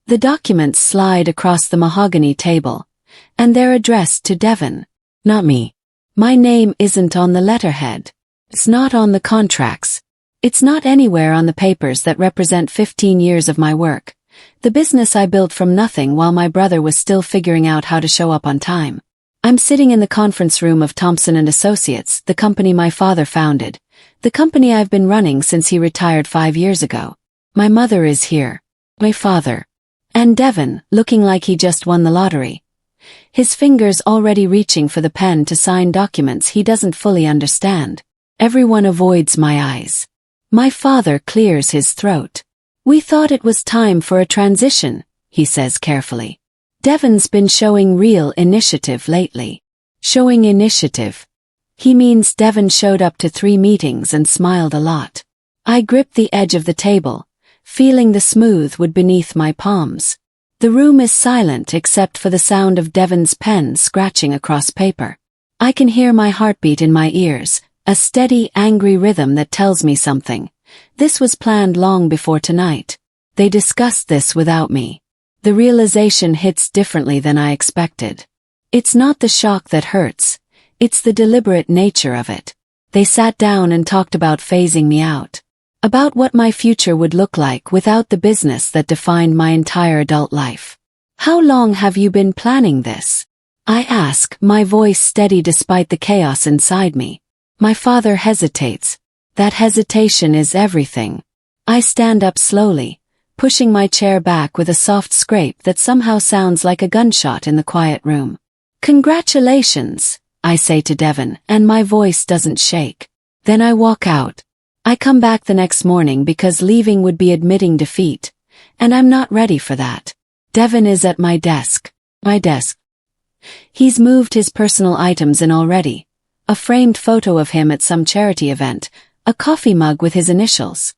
The documents slide across the mahogany table, and they're addressed to Devon, not me. My name isn't on the letterhead. It's not on the contracts. It's not anywhere on the papers that represent 15 years of my work, the business I built from nothing while my brother was still figuring out how to show up on time. I'm sitting in the conference room of Thompson & Associates, the company my father founded, the company I've been running since he retired 5 years ago. My mother is here. My father. And Devon, looking like he just won the lottery. His fingers already reaching for the pen to sign documents he doesn't fully understand. Everyone avoids my eyes. My father clears his throat. We thought it was time for a transition, he says carefully. Devon's been showing real initiative lately. Showing initiative. He means Devon showed up to 3 meetings and smiled a lot. I grip the edge of the table, feeling the smooth wood beneath my palms. The room is silent except for the sound of Devon's pen scratching across paper. I can hear my heartbeat in my ears, a steady, angry rhythm that tells me something. This was planned long before tonight. They discussed this without me. The realization hits differently than I expected. It's not the shock that hurts. It's the deliberate nature of it. They sat down and talked about phasing me out. About what my future would look like without the business that defined my entire adult life. How long have you been planning this? I ask, my voice steady despite the chaos inside me. My father hesitates. That hesitation is everything. I stand up slowly, pushing my chair back with a soft scrape that somehow sounds like a gunshot in the quiet room. Congratulations, I say to Devon, and my voice doesn't shake. Then I walk out. I come back the next morning because leaving would be admitting defeat, and I'm not ready for that. Devon is at my desk. My desk. He's moved his personal items in already. A framed photo of him at some charity event, a coffee mug with his initials.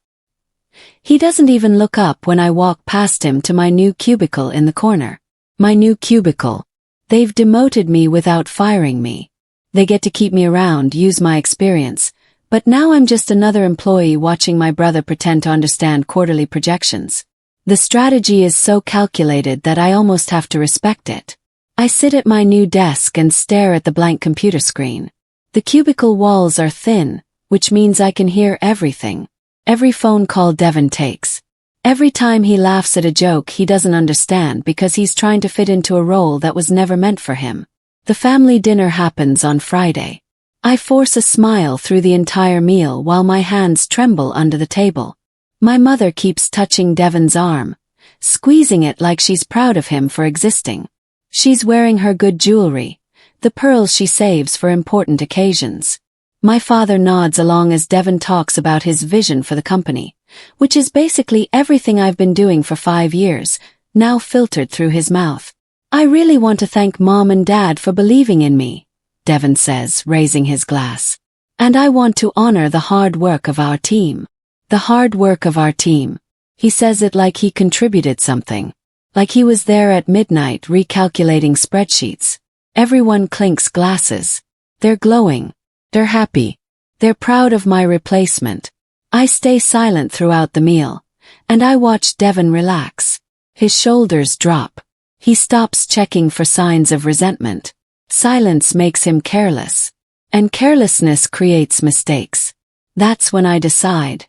He doesn't even look up when I walk past him to my new cubicle in the corner. My new cubicle. They've demoted me without firing me. They get to keep me around, use my experience, but now I'm just another employee watching my brother pretend to understand quarterly projections. The strategy is so calculated that I almost have to respect it. I sit at my new desk and stare at the blank computer screen. The cubicle walls are thin, which means I can hear everything. Every phone call Devon takes. Every time he laughs at a joke he doesn't understand because he's trying to fit into a role that was never meant for him. The family dinner happens on Friday. I force a smile through the entire meal while my hands tremble under the table. My mother keeps touching Devon's arm, squeezing it like she's proud of him for existing. She's wearing her good jewelry, the pearls she saves for important occasions. My father nods along as Devon talks about his vision for the company, which is basically everything I've been doing for 5 years, now filtered through his mouth. I really want to thank Mom and Dad for believing in me, Devon says, raising his glass. And I want to honor the hard work of our team. The hard work of our team. He says it like he contributed something. Like he was there at midnight recalculating spreadsheets. Everyone clinks glasses. They're glowing. They're happy. They're proud of my replacement. I stay silent throughout the meal, and I watch Devon relax. His shoulders drop. He stops checking for signs of resentment. Silence makes him careless. And carelessness creates mistakes. That's when I decide.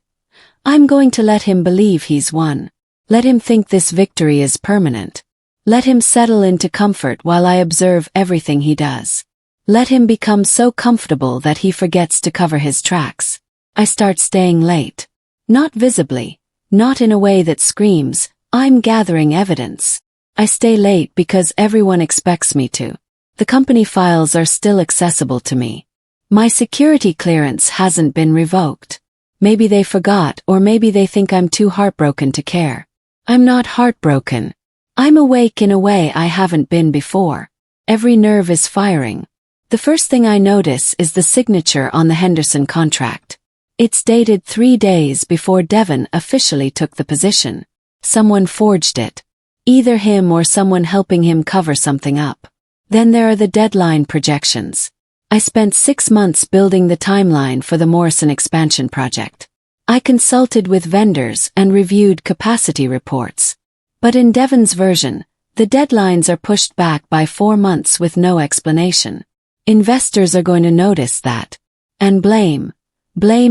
I'm going to let him believe he's won. Let him think this victory is permanent. Let him settle into comfort while I observe everything he does. Let him become so comfortable that he forgets to cover his tracks. I start staying late. Not visibly. Not in a way that screams, I'm gathering evidence. I stay late because everyone expects me to. The company files are still accessible to me. My security clearance hasn't been revoked. Maybe they forgot, or maybe they think I'm too heartbroken to care. I'm not heartbroken. I'm awake in a way I haven't been before. Every nerve is firing. The first thing I notice is the signature on the Henderson contract. It's dated 3 days before Devon officially took the position. Someone forged it. Either him or someone helping him cover something up. Then there are the deadline projections. I spent 6 months building the timeline for the Morrison expansion project. I consulted with vendors and reviewed capacity reports. But in Devon's version, the deadlines are pushed back by 4 months with no explanation. Investors are going to notice that. And blame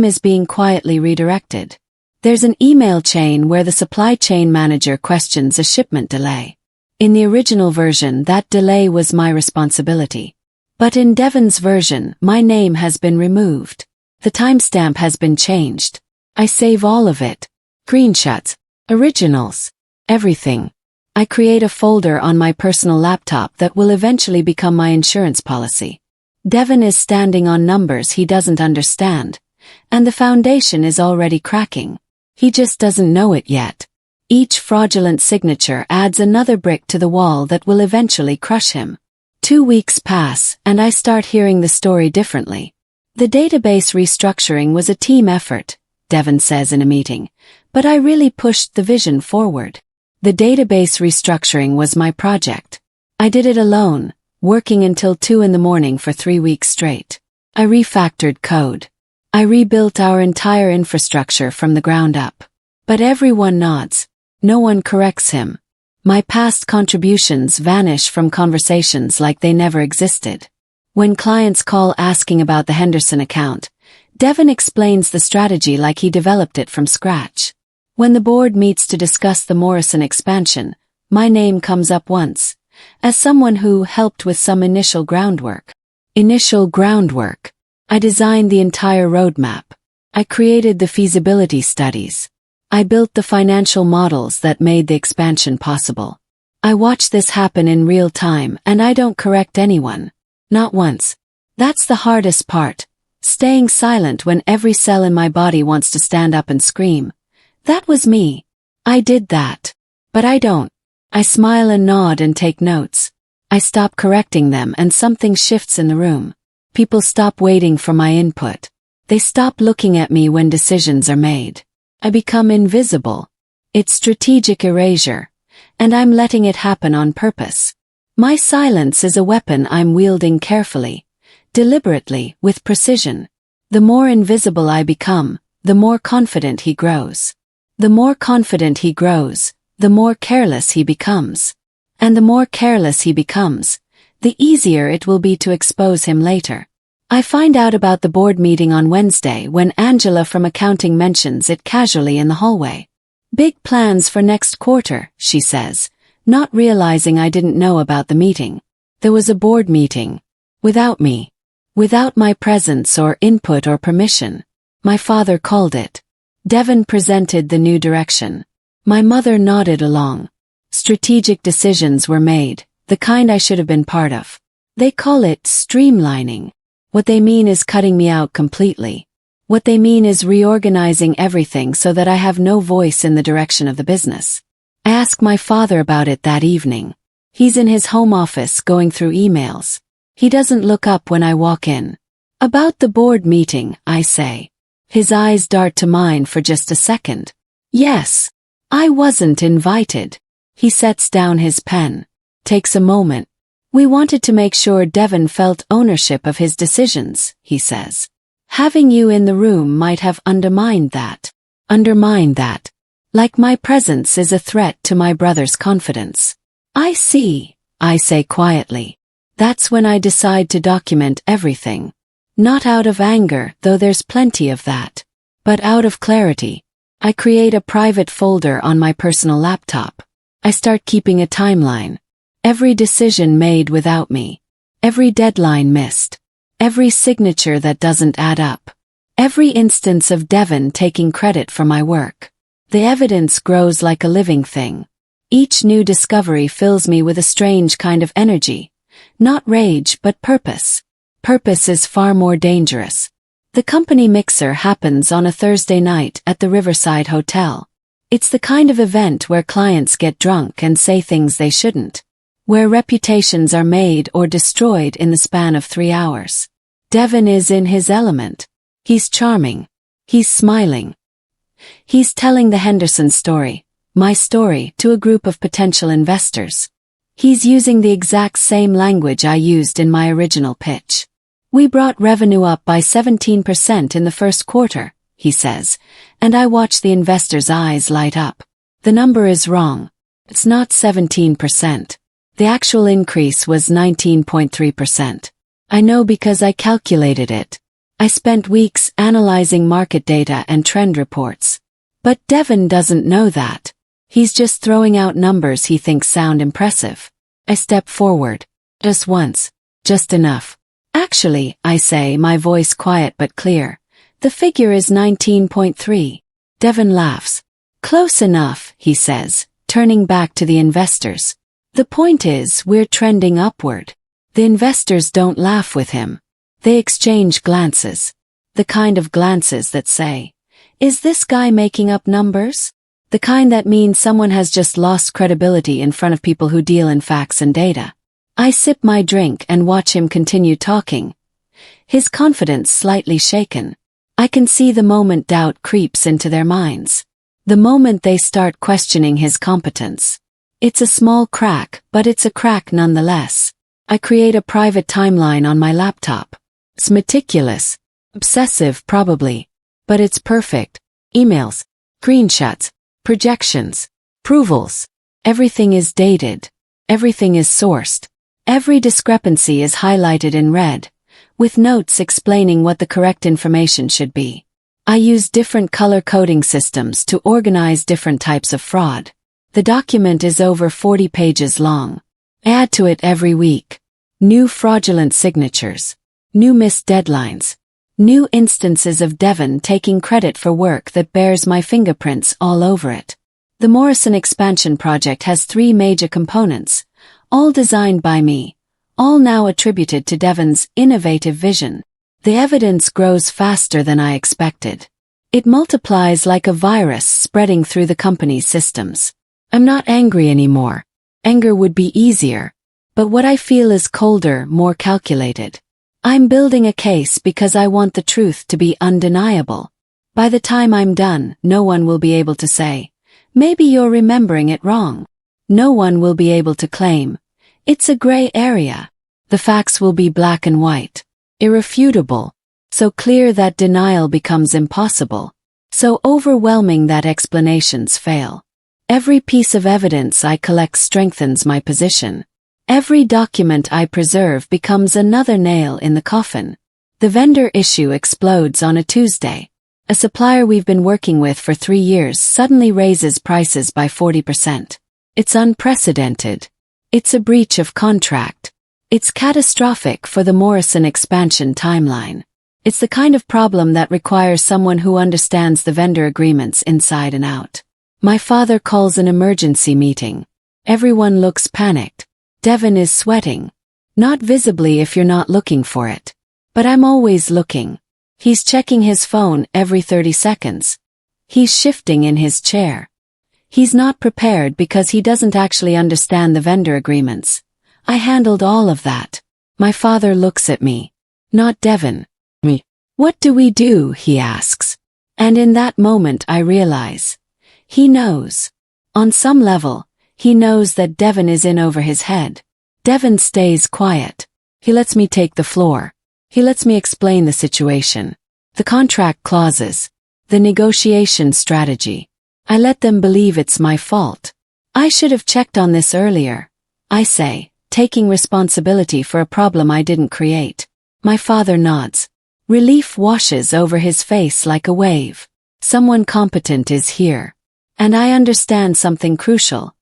is being quietly redirected. There's an email chain where the supply chain manager questions a shipment delay. In the original version, that delay was my responsibility. But in Devon's version, my name has been removed. The timestamp has been changed. I save all of it. Screenshots, originals, everything. I create a folder on my personal laptop that will eventually become my insurance policy. Devon is standing on numbers he doesn't understand, and the foundation is already cracking. He just doesn't know it yet. Each fraudulent signature adds another brick to the wall that will eventually crush him. 2 weeks pass, and I start hearing the story differently. The database restructuring was a team effort, Devon says in a meeting, but I really pushed the vision forward. The database restructuring was my project. I did it alone, working until 2 in the morning for 3 weeks straight. I refactored code. I rebuilt our entire infrastructure from the ground up. But everyone nods. No one corrects him. My past contributions vanish from conversations like they never existed. When clients call asking about the Henderson account, Devon explains the strategy like he developed it from scratch. When the board meets to discuss the Morrison expansion, my name comes up once, as someone who helped with some initial groundwork. I designed the entire roadmap. I created the feasibility studies. I built the financial models that made the expansion possible. I watch this happen in real time, and I don't correct anyone. Not once. That's the hardest part. Staying silent when every cell in my body wants to stand up and scream. That was me. I did that. But I don't. I smile and nod and take notes. I stop correcting them and something shifts in the room. People stop waiting for my input. They stop looking at me when decisions are made. I become invisible. It's strategic erasure, and I'm letting it happen on purpose. My silence is a weapon I'm wielding carefully, deliberately, with precision. The more invisible I become, the more confident he grows. The more confident he grows, the more careless he becomes. And the more careless he becomes, the easier it will be to expose him later. I find out about the board meeting on Wednesday when Angela from accounting mentions it casually in the hallway. Big plans for next quarter, she says, not realizing I didn't know about the meeting. There was a board meeting. Without me. Without my presence or input or permission. My father called it. Devon presented the new direction. My mother nodded along. Strategic decisions were made, the kind I should have been part of. They call it streamlining. What they mean is cutting me out completely. What they mean is reorganizing everything so that I have no voice in the direction of the business. I ask my father about it that evening. He's in his home office going through emails. He doesn't look up when I walk in. About the board meeting, I say. His eyes dart to mine for just a second. Yes. I wasn't invited. He sets down his pen. Takes a moment. We wanted to make sure Devon felt ownership of his decisions, he says. Having you in the room might have undermined that. Like my presence is a threat to my brother's confidence. I see, I say quietly. That's when I decide to document everything. Not out of anger, though there's plenty of that. But out of clarity. I create a private folder on my personal laptop. I start keeping a timeline. Every decision made without me. Every deadline missed. Every signature that doesn't add up. Every instance of Devon taking credit for my work. The evidence grows like a living thing. Each new discovery fills me with a strange kind of energy. Not rage, but purpose. Purpose is far more dangerous. The company mixer happens on a Thursday night at the Riverside Hotel. It's the kind of event where clients get drunk and say things they shouldn't. Where reputations are made or destroyed in the span of 3 hours. Devon is in his element. He's charming. He's smiling. He's telling the Henderson story, my story, to a group of potential investors. He's using the exact same language I used in my original pitch. We brought revenue up by 17% in the first quarter, he says, and I watch the investors' eyes light up. The number is wrong. It's not 17%. The actual increase was 19.3%. I know because I calculated it. I spent weeks analyzing market data and trend reports. But Devon doesn't know that. He's just throwing out numbers he thinks sound impressive. I step forward. Just once. Just enough. Actually, I say, my voice quiet but clear. The figure is 19.3. Devon laughs. Close enough, he says, turning back to the investors. The point is, we're trending upward. The investors don't laugh with him. They exchange glances. The kind of glances that say, is this guy making up numbers? The kind that means someone has just lost credibility in front of people who deal in facts and data. I sip my drink and watch him continue talking. His confidence slightly shaken. I can see the moment doubt creeps into their minds. The moment they start questioning his competence. It's a small crack, but it's a crack nonetheless. I create a private timeline on my laptop. It's meticulous. Obsessive probably. But it's perfect. Emails, screenshots, projections, approvals. Everything is dated. Everything is sourced. Every discrepancy is highlighted in red, with notes explaining what the correct information should be. I use different color coding systems to organize different types of fraud. The document is over 40 pages long. I add to it every week. New fraudulent signatures. New missed deadlines. New instances of Devon taking credit for work that bears my fingerprints all over it. The Morrison expansion project has 3 major components, all designed by me, all now attributed to Devon's innovative vision. The evidence grows faster than I expected. It multiplies like a virus spreading through the company's systems. I'm not angry anymore. Anger would be easier. But what I feel is colder, more calculated. I'm building a case because I want the truth to be undeniable. By the time I'm done, no one will be able to say, maybe you're remembering it wrong. No one will be able to claim, it's a gray area. The facts will be black and white, irrefutable, so clear that denial becomes impossible, so overwhelming that explanations fail. Every piece of evidence I collect strengthens my position. Every document I preserve becomes another nail in the coffin. The vendor issue explodes on a Tuesday. A supplier we've been working with for 3 years suddenly raises prices by 40%. It's unprecedented. It's a breach of contract. It's catastrophic for the Morrison expansion timeline. It's the kind of problem that requires someone who understands the vendor agreements inside and out. My father calls an emergency meeting. Everyone looks panicked. Devon is sweating. Not visibly if you're not looking for it. But I'm always looking. He's checking his phone every 30 seconds. He's shifting in his chair. He's not prepared because he doesn't actually understand the vendor agreements. I handled all of that. My father looks at me. Not Devon. Me. What do we do? He asks. And in that moment I realize. He knows. On some level, he knows that Devon is in over his head. Devon stays quiet. He lets me take the floor. He lets me explain the situation. The contract clauses. The negotiation strategy. I let them believe it's my fault. I should have checked on this earlier. I say, taking responsibility for a problem I didn't create. My father nods. Relief washes over his face like a wave. Someone competent is here. And I understand something crucial.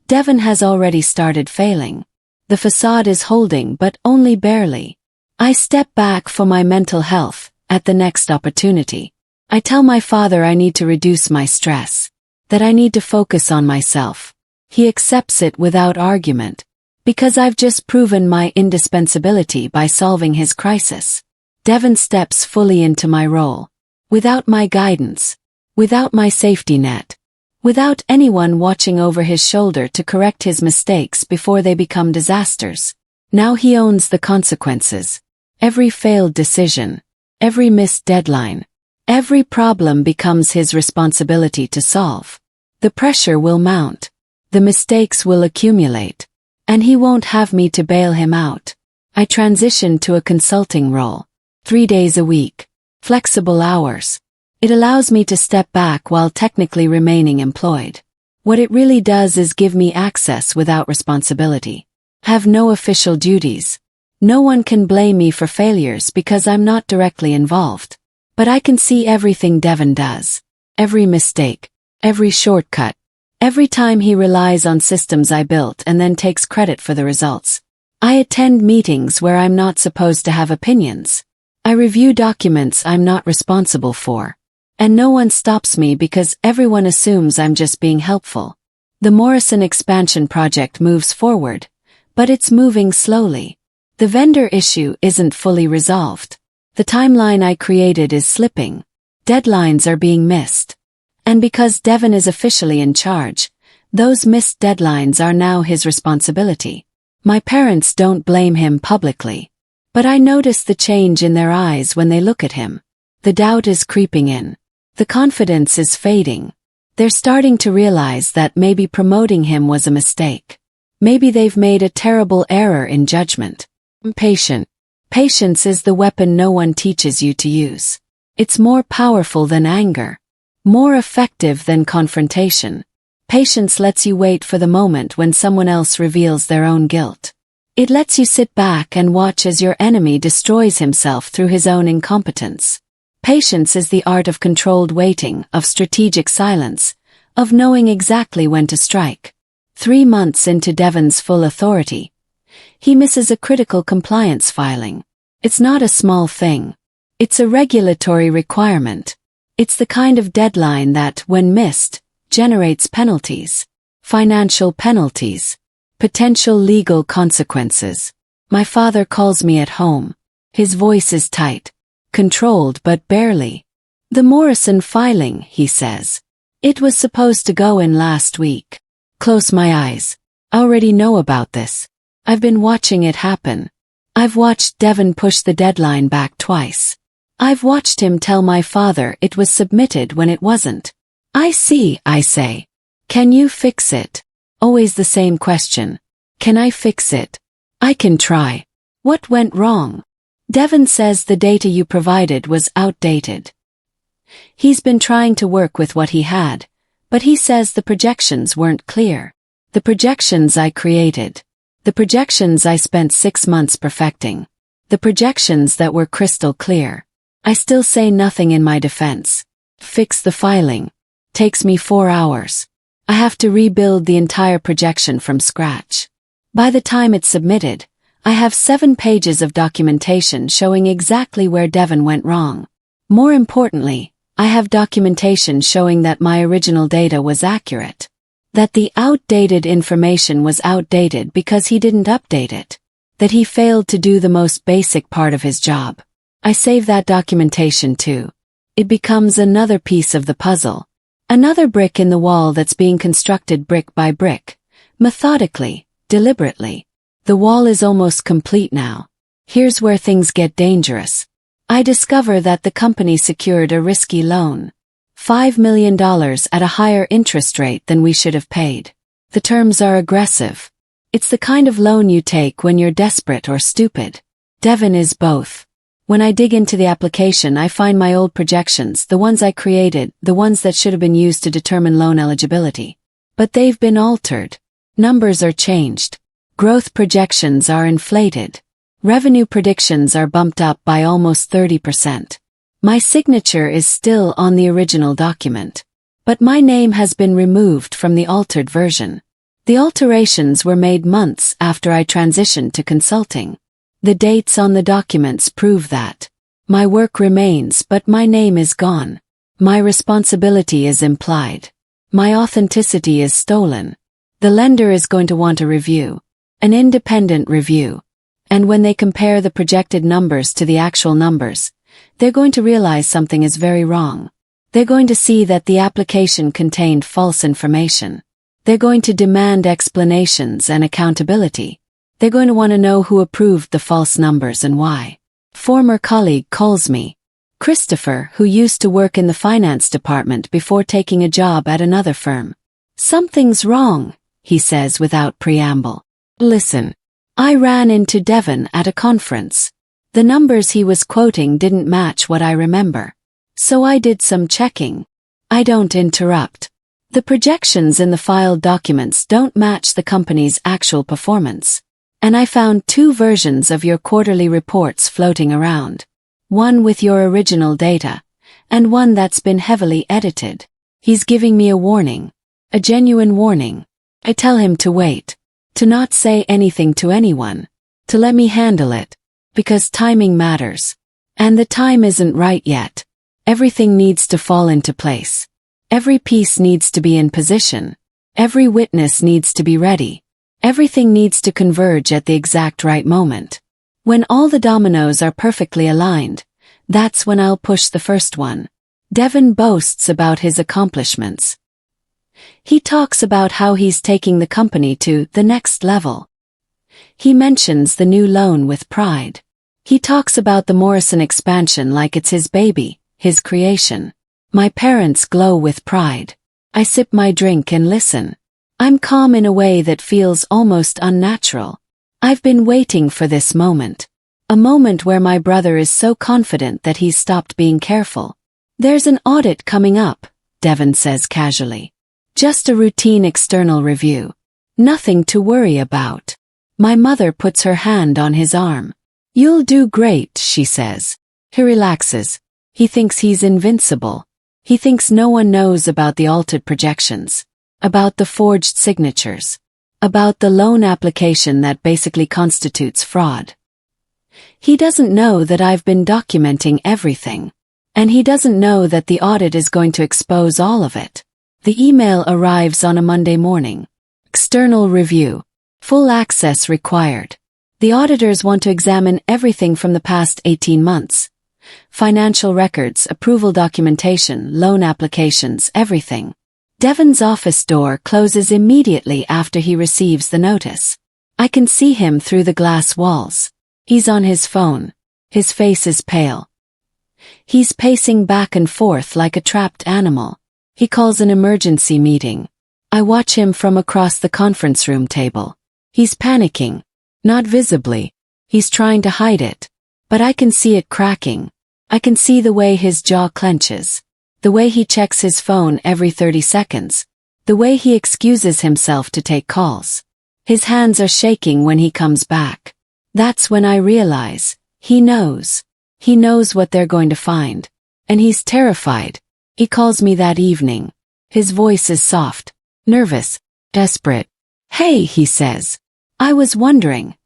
Devon has already started failing. The facade is holding, but only barely. I step back for my mental health at the next opportunity. I tell my father I need to reduce my stress, that I need to focus on myself. He accepts it without argument, because I've just proven my indispensability by solving his crisis. Devon steps fully into my role, without my guidance, without my safety net. Without anyone watching over his shoulder to correct his mistakes before they become disasters. Now he owns the consequences. Every failed decision, every missed deadline, every problem becomes his responsibility to solve. The pressure will mount. The mistakes will accumulate. And he won't have me to bail him out. I transition to a consulting role. 3 days a week. Flexible hours. It allows me to step back while technically remaining employed. What it really does is give me access without responsibility. Have no official duties. No one can blame me for failures because I'm not directly involved. But I can see everything Devon does. Every mistake. Every shortcut. Every time he relies on systems I built and then takes credit for the results. I attend meetings where I'm not supposed to have opinions. I review documents I'm not responsible for. And no one stops me because everyone assumes I'm just being helpful. The Morrison expansion project moves forward, but it's moving slowly. The vendor issue isn't fully resolved. The timeline I created is slipping. Deadlines are being missed. And because Devon is officially in charge, those missed deadlines are now his responsibility. My parents don't blame him publicly. But I notice the change in their eyes when they look at him. The doubt is creeping in. The confidence is fading. They're starting to realize that maybe promoting him was a mistake. Maybe they've made a terrible error in judgment. Patient. Patience is the weapon no one teaches you to use. It's more powerful than anger. More effective than confrontation. Patience lets you wait for the moment when someone else reveals their own guilt. It lets you sit back and watch as your enemy destroys himself through his own incompetence. Patience is the art of controlled waiting, of strategic silence, of knowing exactly when to strike. 3 months into Devon's full authority, he misses a critical compliance filing. It's not a small thing. It's a regulatory requirement. It's the kind of deadline that, when missed, generates penalties. Financial penalties. Potential legal consequences. My father calls me at home. His voice is tight. Controlled but barely. The Morrison filing, he says. It was supposed to go in last week. Close my eyes. I already know about this. I've been watching it happen. I've watched Devon push the deadline back twice. I've watched him tell my father it was submitted when it wasn't. I see, I say. Can you fix it? Always the same question. Can I fix it? I can try. What went wrong? Devon says the data you provided was outdated. He's been trying to work with what he had, but he says the projections weren't clear. The projections I created. The projections I spent 6 months perfecting. The projections that were crystal clear. I still say nothing in my defense. Fix the filing. Takes me 4 hours. I have to rebuild the entire projection from scratch. By the time it's submitted, I have 7 pages of documentation showing exactly where Devon went wrong. More importantly, I have documentation showing that my original data was accurate. That the outdated information was outdated because he didn't update it. That he failed to do the most basic part of his job. I save that documentation too. It becomes another piece of the puzzle. Another brick in the wall that's being constructed brick by brick. Methodically, deliberately. The wall is almost complete now. Here's where things get dangerous. I discover that the company secured a risky loan. $5 million at a higher interest rate than we should have paid. The terms are aggressive. It's the kind of loan you take when you're desperate or stupid. Devon is both. When I dig into the application, I find my old projections, the ones I created, the ones that should have been used to determine loan eligibility. But they've been altered. Numbers are changed. Growth projections are inflated. Revenue predictions are bumped up by almost 30%. My signature is still on the original document. But my name has been removed from the altered version. The alterations were made months after I transitioned to consulting. The dates on the documents prove that. My work remains, but my name is gone. My responsibility is implied. My authenticity is stolen. The lender is going to want a review. An independent review. And when they compare the projected numbers to the actual numbers, they're going to realize something is very wrong. They're going to see that the application contained false information. They're going to demand explanations and accountability. They're going to want to know who approved the false numbers and why. Former colleague calls me. Christopher, who used to work in the finance department before taking a job at another firm. Something's wrong, he says without preamble. Listen. I ran into Devon at a conference. The numbers he was quoting didn't match what I remember. So I did some checking. I don't interrupt. The projections in the filed documents don't match the company's actual performance. And I found 2 versions of your quarterly reports floating around. One with your original data, and one that's been heavily edited. He's giving me a warning. A genuine warning. I tell him to wait. To not say anything to anyone. To let me handle it. Because timing matters. And the time isn't right yet. Everything needs to fall into place. Every piece needs to be in position. Every witness needs to be ready. Everything needs to converge at the exact right moment. When all the dominoes are perfectly aligned, that's when I'll push the first one. Devin boasts about his accomplishments. He talks about how he's taking the company to the next level. He mentions the new loan with pride. He talks about the Morrison expansion like it's his baby, his creation. My parents glow with pride. I sip my drink and listen. I'm calm in a way that feels almost unnatural. I've been waiting for this moment. A moment where my brother is so confident that he's stopped being careful. There's an audit coming up, Devin says casually. Just a routine external review. Nothing to worry about. My mother puts her hand on his arm. You'll do great, she says. He relaxes. He thinks he's invincible. He thinks no one knows about the altered projections. About the forged signatures. About the loan application that basically constitutes fraud. He doesn't know that I've been documenting everything. And he doesn't know that the audit is going to expose all of it. The email arrives on a Monday morning. External review. Full access required. The auditors want to examine everything from the past 18 months. Financial records, approval documentation, loan applications, everything. Devin's office door closes immediately after he receives the notice. I can see him through the glass walls. He's on his phone. His face is pale. He's pacing back and forth like a trapped animal. He calls an emergency meeting. I watch him from across the conference room table. He's panicking. Not visibly. He's trying to hide it. But I can see it cracking. I can see the way his jaw clenches. The way he checks his phone every 30 seconds. The way he excuses himself to take calls. His hands are shaking when he comes back. That's when I realize, he knows. He knows what they're going to find. And he's terrified. He calls me that evening. His voice is soft, nervous, desperate. Hey, he says. I was wondering.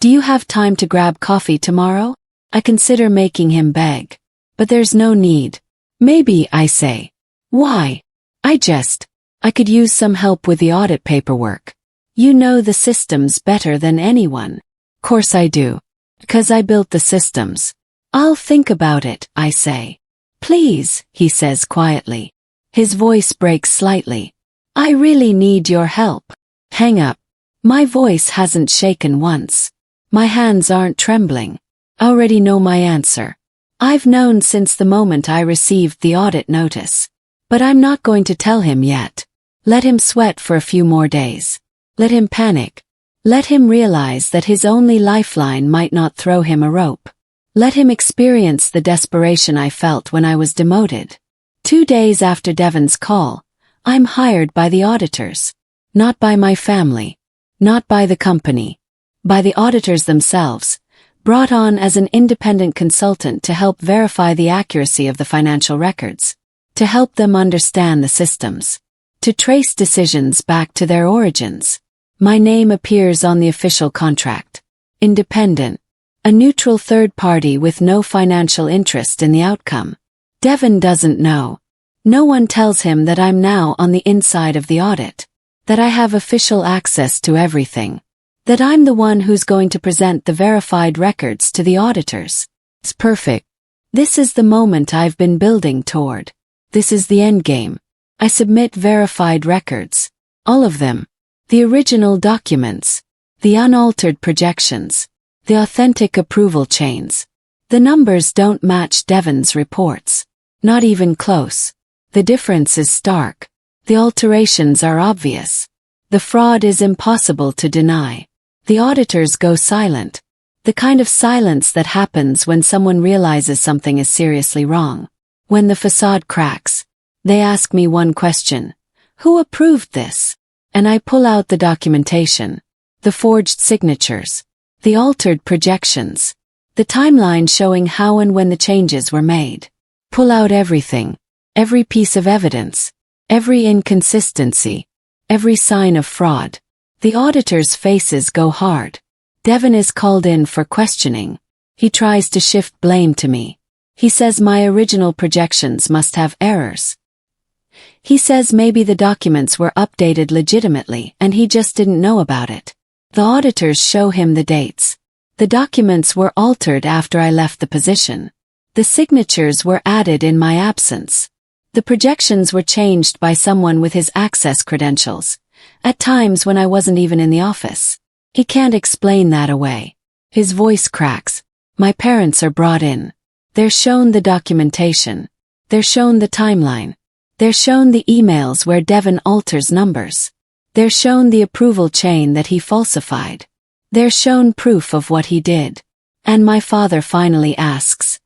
Do you have time to grab coffee tomorrow? I consider making him beg. But there's no need. Maybe, I say. Why? I could use some help with the audit paperwork. You know the systems better than anyone. Course I do. Because I built the systems. I'll think about it, I say. Please, he says quietly. His voice breaks slightly. I really need your help. Hang up. My voice hasn't shaken once. My hands aren't trembling. I already know my answer. I've known since the moment I received the audit notice. But I'm not going to tell him yet. Let him sweat for a few more days. Let him panic. Let him realize that his only lifeline might not throw him a rope. Let him experience the desperation I felt when I was demoted. 2 days after Devin's call, I'm hired by the auditors. Not by my family. Not by the company. By the auditors themselves, brought on as an independent consultant to help verify the accuracy of the financial records. To help them understand the systems. To trace decisions back to their origins. My name appears on the official contract. Independent. A neutral third party with no financial interest in the outcome. Devin doesn't know. No one tells him that I'm now on the inside of the audit. That I have official access to everything. That I'm the one who's going to present the verified records to the auditors. It's perfect. This is the moment I've been building toward. This is the endgame. I submit verified records. All of them. The original documents. The unaltered projections. The authentic approval chains. The numbers don't match Devin's reports. Not even close. The difference is stark. The alterations are obvious. The fraud is impossible to deny. The auditors go silent. The kind of silence that happens when someone realizes something is seriously wrong. When the facade cracks. They ask me one question. Who approved this? And I pull out the documentation. The forged signatures. The altered projections. The timeline showing how and when the changes were made. Pull out everything. Every piece of evidence. Every inconsistency. Every sign of fraud. The auditors' faces go hard. Devon is called in for questioning. He tries to shift blame to me. He says my original projections must have errors. He says maybe the documents were updated legitimately and he just didn't know about it. The auditors show him the dates. The documents were altered after I left the position. The signatures were added in my absence. The projections were changed by someone with his access credentials, at times when I wasn't even in the office. He can't explain that away. His voice cracks. My parents are brought in. They're shown the documentation. They're shown the timeline. They're shown the emails where Devon alters numbers. They're shown the approval chain that he falsified. They're shown proof of what he did. And my father finally asks,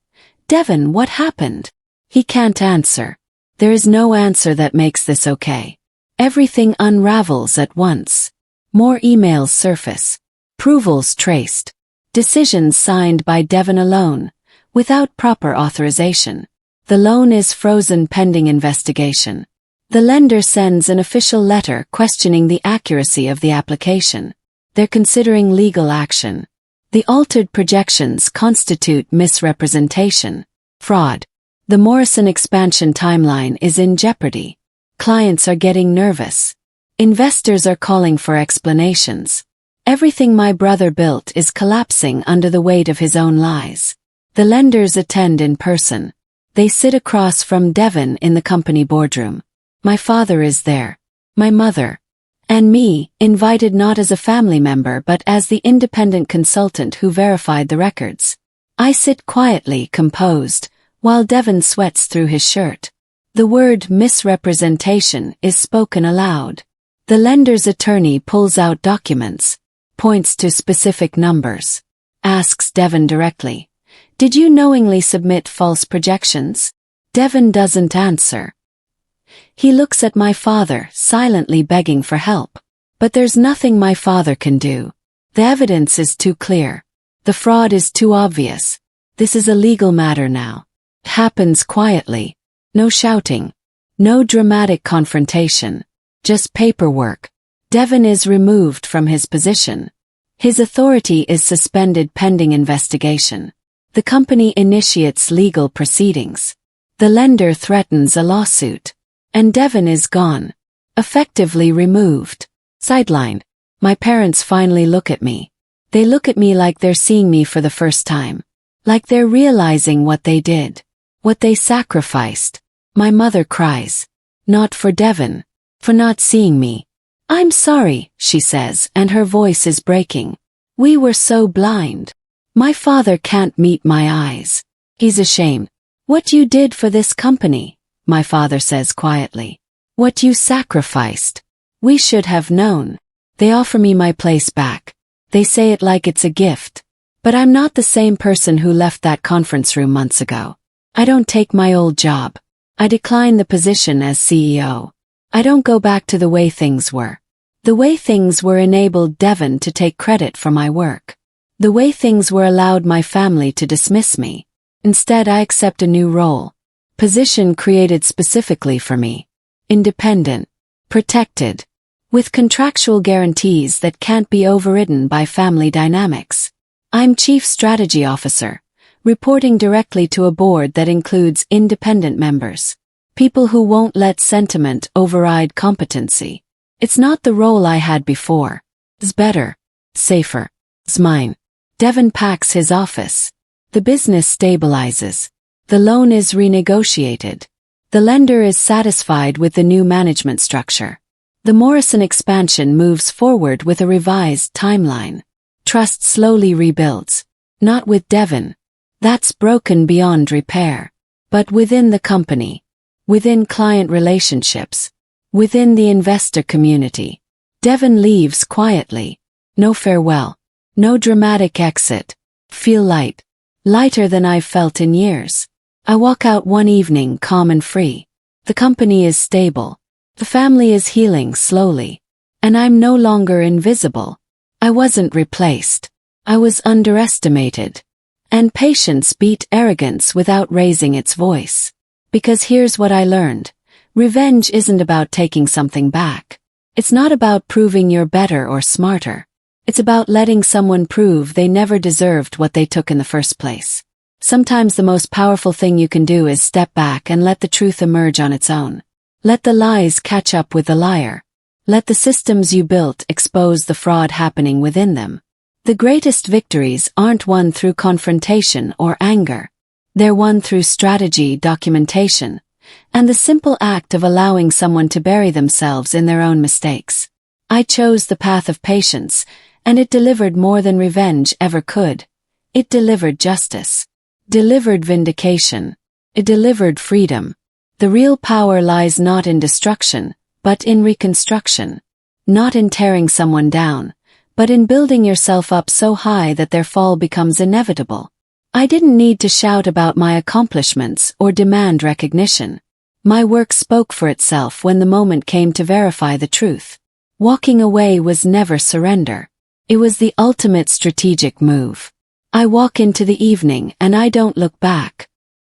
"Devon, what happened?" He can't answer. There is no answer that makes this okay. Everything unravels at once. More emails surface. Approvals traced. Decisions signed by Devon alone, without proper authorization. The loan is frozen pending investigation. The lender sends an official letter questioning the accuracy of the application. They're considering legal action. The altered projections constitute misrepresentation, fraud. The Morrison expansion timeline is in jeopardy. Clients are getting nervous. Investors are calling for explanations. Everything my brother built is collapsing under the weight of his own lies. The lenders attend in person. They sit across from Devon in the company boardroom. My father is there. My mother. And me, invited not as a family member but as the independent consultant who verified the records. I sit quietly, composed, while Devon sweats through his shirt. The word misrepresentation is spoken aloud. The lender's attorney pulls out documents, points to specific numbers, asks Devon directly, "Did you knowingly submit false projections?" Devon doesn't answer. He looks at my father, silently begging for help. But there's nothing my father can do. The evidence is too clear. The fraud is too obvious. This is a legal matter now. It happens quietly. No shouting. No dramatic confrontation. Just paperwork. Devon is removed from his position. His authority is suspended pending investigation. The company initiates legal proceedings. The lender threatens a lawsuit. And Devon is gone. Effectively removed. Sidelined. My parents finally look at me. They look at me like they're seeing me for the first time. Like they're realizing what they did. What they sacrificed. My mother cries. Not for Devon. For not seeing me. "I'm sorry," she says, and her voice is breaking. "We were so blind." My father can't meet my eyes. He's ashamed. "What you did for this company," my father says quietly. "What you sacrificed. We should have known." They offer me my place back. They say it like it's a gift. But I'm not the same person who left that conference room months ago. I don't take my old job. I decline the position as CEO. I don't go back to the way things were. The way things were enabled Devon to take credit for my work. The way things were allowed my family to dismiss me. Instead, I accept a new role. Position created specifically for me. Independent. Protected. With contractual guarantees that can't be overridden by family dynamics. I'm Chief Strategy Officer, reporting directly to a board that includes independent members. People who won't let sentiment override competency. It's not the role I had before. It's better. Safer. It's mine. Devon packs his office. The business stabilizes. The loan is renegotiated. The lender is satisfied with the new management structure. The Morrison expansion moves forward with a revised timeline. Trust slowly rebuilds. Not with Devon. That's broken beyond repair. But within the company. Within client relationships. Within the investor community. Devon leaves quietly. No farewell. No dramatic exit. Feel light. Lighter than I've felt in years. I walk out one evening calm and free. The company is stable. The family is healing slowly. And I'm no longer invisible. I wasn't replaced. I was underestimated. And patience beat arrogance without raising its voice. Because here's what I learned. Revenge isn't about taking something back. It's not about proving you're better or smarter. It's about letting someone prove they never deserved what they took in the first place. Sometimes the most powerful thing you can do is step back and let the truth emerge on its own. Let the lies catch up with the liar. Let the systems you built expose the fraud happening within them. The greatest victories aren't won through confrontation or anger. They're won through strategy, documentation, and the simple act of allowing someone to bury themselves in their own mistakes. I chose the path of patience, and it delivered more than revenge ever could. It delivered justice. Delivered vindication. It delivered freedom. The real power lies not in destruction, but in reconstruction. Not in tearing someone down, but in building yourself up so high that their fall becomes inevitable. I didn't need to shout about my accomplishments or demand recognition. My work spoke for itself when the moment came to verify the truth. Walking away was never surrender. It was the ultimate strategic move. I walk into the evening and I don't look back.